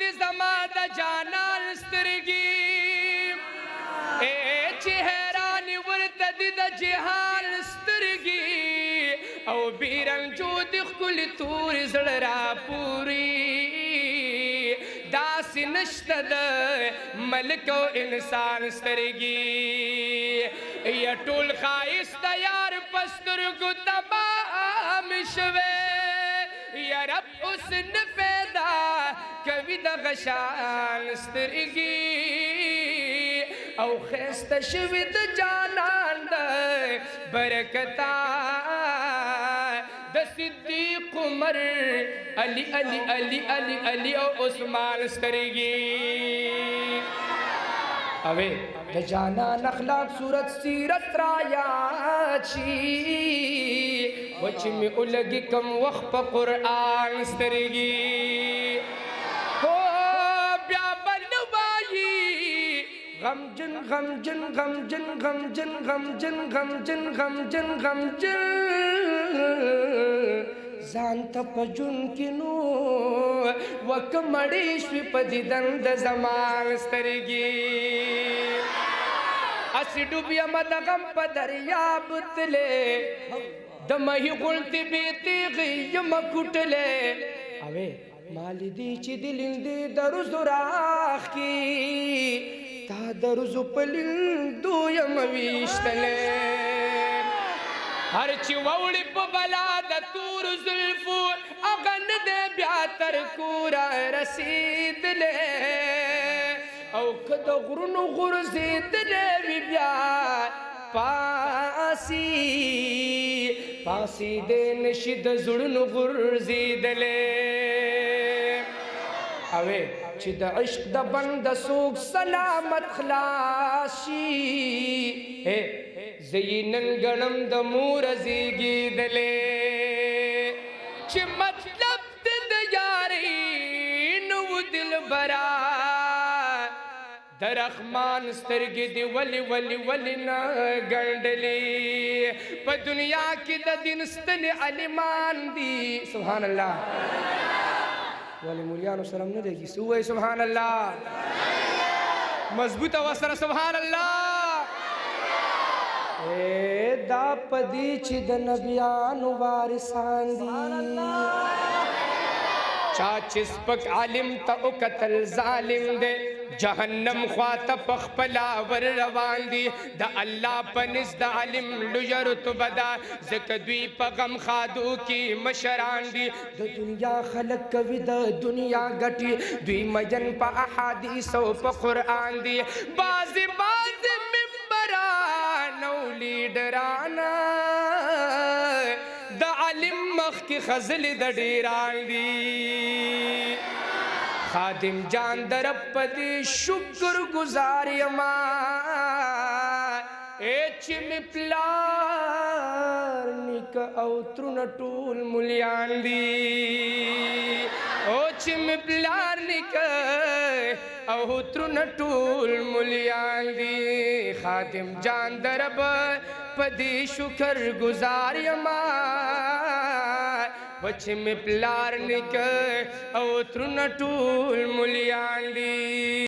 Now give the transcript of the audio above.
دي زما د جانان سترګي چې حیران ورته دي د جهان سترګي او بیرنجو د ښکلي تورې زړه راپوري داسې نشته د ملک او انسان سترګي یا ټول ښایسته یار په سترګو تمام شوی یا رب اوس نه پیدا کوي دغه شان سترګي او ښایسته شوي د جانان د برکتا د صدیق عمر علی علی علی علی علی او عثمان سترګي اوے د جانان اخلاق صورت سیرت را یاد شي وچ می الګي کم وخت په قران سترګي هو بیا بنوایي غمجن غمجن غمجن غمجن غمجن غمجن غمجن غمجن ځان ته په جون کې نو وکمړې شوې په دیدن د زمان سترګي اسې ډوبیمه د غم په دریاب تلې د مهي غونټې بې تیغې یمه کوټلې اوې مالی دی چې د لیندې د روزو راخ کې تا د روزو په لیندو یمه ویشتلې هر چې ووړې په بلا د تور زلفو هغه نه دی بیا تر کوره رسېدلی او که د غرونو غورځېدلی وي بیا پاسېدی نشي د زړونو غورځېدلی اوې چې د عشق د بند څوک سلامت خلاص شي زه یې نن ګڼم د مور زیږېدلې چې مطلب د یارۍ نه و دلبرا د رحمان سترګې دې ولې نه ګنډلې په دنیا کې د دین ستنې عالمان دي سبحان الله ولې مولیانو سره نه دی کیسه ووایي سبحان الله مضبوطه وسره سبحان الله دا پدی چې د نبیانو وارثان دي چا چې سپک عالم ته وکتل ظالم دی جهنم خواته پخپلا ور روان دي د الله په نزد د عالم لویه رتبه ده ځکه دوی په غم خادو کې مشران دي د دنیا خلق کوي د دنیا ګټي دوی مجن په احادیثو په قرآن دي بعضې نو لیډرانا د عالم مخ کې خزل د ډیران دي خادم جان در په دې شکر گزار یما چې می پلار نیک او ترونه ټول مليان دي او چې می پلار نیک او ترونه ټول مليان دي خادم جان درب پدې شکر گزار یما وچ می پلار نیک او ترونه ټول مليان دي